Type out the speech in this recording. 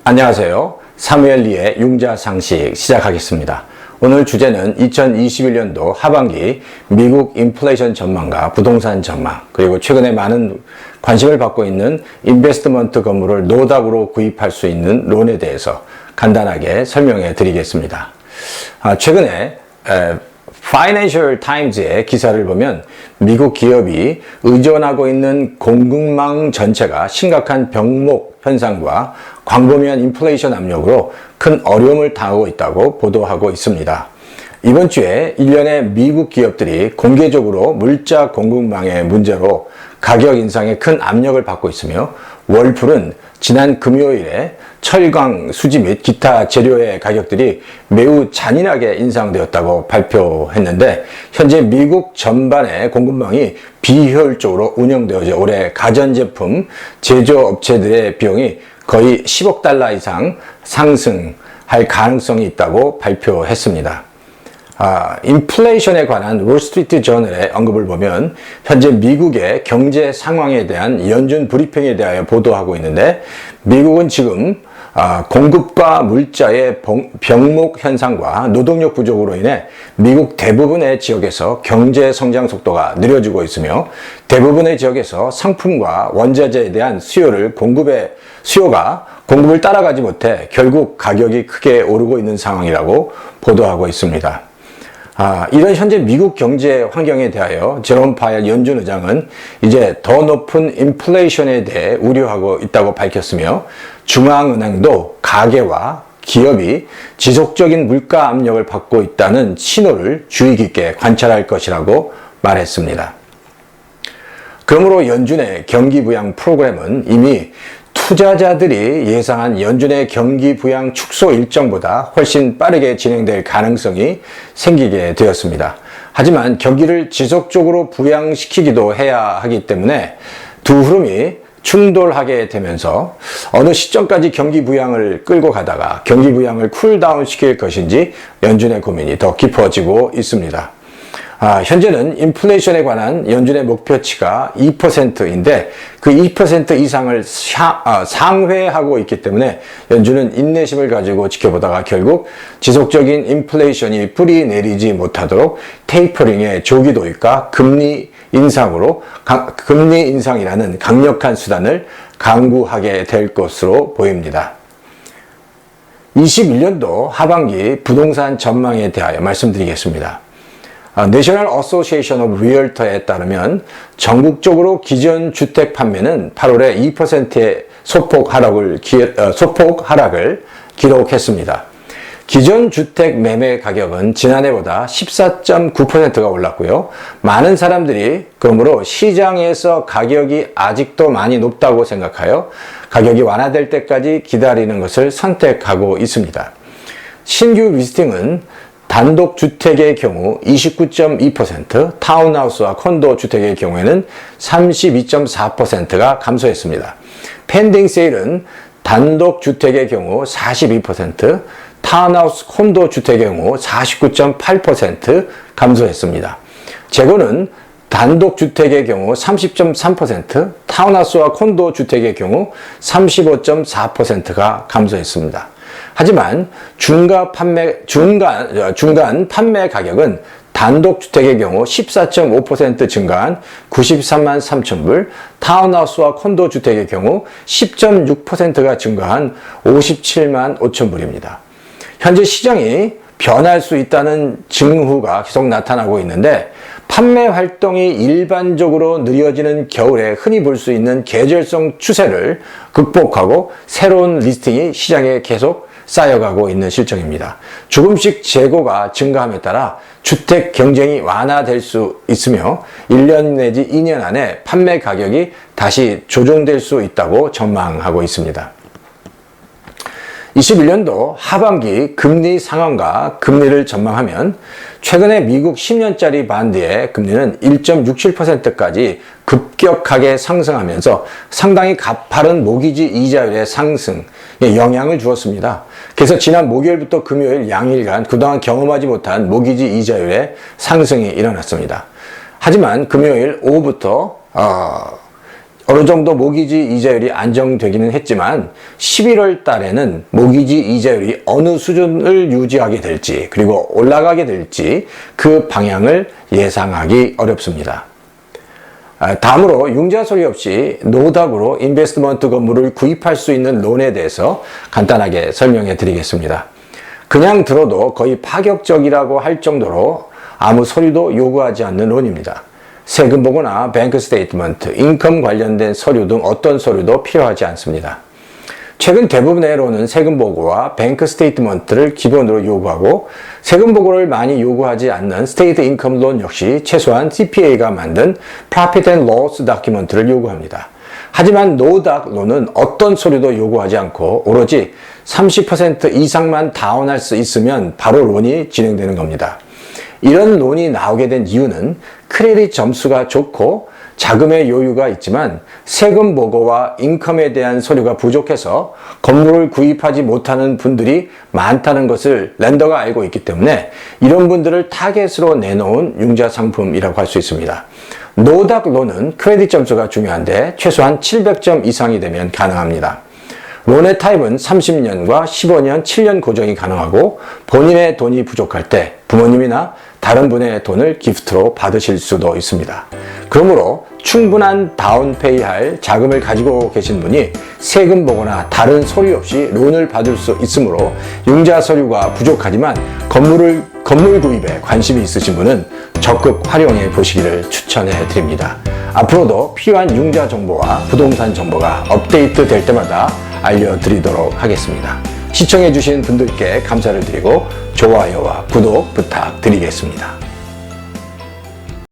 안녕하세요. 사무엘 리의 융자상식 시작하겠습니다. 오늘 주제는 2021년도 하반기 미국 인플레이션 전망과 부동산 전망, 그리고 최근에 많은 관심을 받고 있는 인베스트먼트 건물을 노답으로 구입할 수 있는 론에 대해서 간단하게 설명해 드리겠습니다. 최근에 파이낸셜 타임즈의 기사를 보면 미국 기업이 의존하고 있는 공급망 전체가 심각한 병목 현상과 광범위한 인플레이션 압력으로 큰 어려움을 당하고 있다고 보도하고 있습니다. 이번 주에 일련의 미국 기업들이 공개적으로 물자 공급망의 문제로 가격 인상에 큰 압력을 받고 있으며, 월풀은 지난 금요일에 철강, 수지 및 기타 재료의 가격들이 매우 잔인하게 인상되었다고 발표했는데, 현재 미국 전반의 공급망이 비효율적으로 운영되어져 올해 가전제품 제조업체들의 비용이 거의 10억 달러 이상 상승할 가능성이 있다고 발표했습니다. 인플레이션에 관한 월스트리트 저널의 언급을 보면 현재 미국의 경제 상황에 대한 연준 브리핑에 대하여 보도하고 있는데, 미국은 지금 공급과 물자의 병목 현상과 노동력 부족으로 인해 미국 대부분의 지역에서 경제 성장 속도가 느려지고 있으며, 대부분의 지역에서 상품과 원자재에 대한 수요가 공급을 따라가지 못해 결국 가격이 크게 오르고 있는 상황이라고 보도하고 있습니다. 이런 현재 미국 경제 환경에 대하여 제롬 파웰 연준 의장은 이제 더 높은 인플레이션에 대해 우려하고 있다고 밝혔으며, 중앙은행도 가계와 기업이 지속적인 물가 압력을 받고 있다는 신호를 주의 깊게 관찰할 것이라고 말했습니다. 그러므로 연준의 경기 부양 프로그램은 이미 투자자들이 예상한 연준의 경기 부양 축소 일정보다 훨씬 빠르게 진행될 가능성이 생기게 되었습니다. 하지만 경기를 지속적으로 부양시키기도 해야 하기 때문에 두 흐름이 충돌하게 되면서 어느 시점까지 경기 부양을 끌고 가다가 경기 부양을 쿨다운 시킬 것인지 연준의 고민이 더 깊어지고 있습니다. 현재는 인플레이션에 관한 연준의 목표치가 2%인데 그 2% 이상을 상회하고 있기 때문에 연준은 인내심을 가지고 지켜보다가 결국 지속적인 인플레이션이 뿌리 내리지 못하도록 테이퍼링의 조기 도입과 금리 인상이라는 강력한 수단을 강구하게 될 것으로 보입니다. 21년도 하반기 부동산 전망에 대하여 말씀드리겠습니다. 내셔널 어소시에이션 오브 리얼터에 따르면 전국적으로 기존 주택 판매는 8월에 2%의 소폭 하락을 기록했습니다. 기존 주택 매매 가격은 지난해보다 14.9%가 올랐고요. 많은 사람들이 그러므로 시장에서 가격이 아직도 많이 높다고 생각하여 가격이 완화될 때까지 기다리는 것을 선택하고 있습니다. 신규 리스팅은 단독 주택의 경우 29.2%, 타운하우스와 콘도 주택의 경우에는 32.4%가 감소했습니다. 펜딩 세일은 단독 주택의 경우 42%, 타운하우스 콘도 주택의 경우 49.8% 감소했습니다. 재고는 단독 주택의 경우 30.3%, 타운하우스와 콘도 주택의 경우 35.4%가 감소했습니다. 하지만 중간 판매 가격은 단독 주택의 경우 14.5% 증가한 93만 3천 불, 타운하우스와 콘도 주택의 경우 10.6%가 증가한 57만 5천 불입니다. 현재 시장이 변할 수 있다는 징후가 계속 나타나고 있는데, 판매 활동이 일반적으로 느려지는 겨울에 흔히 볼 수 있는 계절성 추세를 극복하고 새로운 리스팅이 시장에 계속 쌓여가고 있는 실정입니다. 조금씩 재고가 증가함에 따라 주택 경쟁이 완화될 수 있으며 1년 내지 2년 안에 판매 가격이 다시 조정될 수 있다고 전망하고 있습니다. 21년도 하반기 금리 상황과 금리를 전망하면 최근에 미국 10년짜리 반드의 금리는 1.67%까지 급격하게 상승하면서 상당히 가파른 모기지 이자율의 상승에 영향을 주었습니다. 그래서 지난 목요일부터 금요일 양일간 그동안 경험하지 못한 모기지 이자율의 상승이 일어났습니다. 하지만 금요일 오후부터 어느 정도 모기지 이자율이 안정되기는 했지만 11월 달에는 모기지 이자율이 어느 수준을 유지하게 될지 그리고 올라가게 될지 그 방향을 예상하기 어렵습니다. 다음으로 융자 소리 없이 노답으로 인베스트먼트 건물을 구입할 수 있는 론에 대해서 간단하게 설명해 드리겠습니다. 그냥 들어도 거의 파격적이라고 할 정도로 아무 서류도 요구하지 않는 론입니다. 세금 보고나 뱅크 스테이트먼트, 인컴 관련된 서류 등 어떤 서류도 필요하지 않습니다. 최근 대부분의 론은 세금 보고와 뱅크 스테이트먼트를 기본으로 요구하고 세금 보고를 많이 요구하지 않는 스테이트 인컴 론 역시 최소한 CPA가 만든 Profit and Loss 다큐멘트를 요구합니다. 하지만 노닥 론은 어떤 서류도 요구하지 않고 오로지 30% 이상만 다운할 수 있으면 바로 론이 진행되는 겁니다. 이런 론이 나오게 된 이유는 크레딧 점수가 좋고 자금의 여유가 있지만 세금 보고와 인컴에 대한 서류가 부족해서 건물을 구입하지 못하는 분들이 많다는 것을 렌더가 알고 있기 때문에 이런 분들을 타겟으로 내놓은 융자 상품이라고 할 수 있습니다. 노닥 론은 크레딧 점수가 중요한데 최소한 700점 이상이 되면 가능합니다. 론의 타입은 30년과 15년, 7년 고정이 가능하고 본인의 돈이 부족할 때 부모님이나 다른 분의 돈을 기프트로 받으실 수도 있습니다. 그러므로 충분한 다운페이할 자금을 가지고 계신 분이 세금 보고나 다른 서류 없이 론을 받을 수 있으므로 융자 서류가 부족하지만 건물 구입에 관심이 있으신 분은 적극 활용해 보시기를 추천해 드립니다. 앞으로도 필요한 융자 정보와 부동산 정보가 업데이트 될 때마다 알려드리도록 하겠습니다. 시청해주신 분들께 감사를 드리고 좋아요와 구독 부탁드리겠습니다.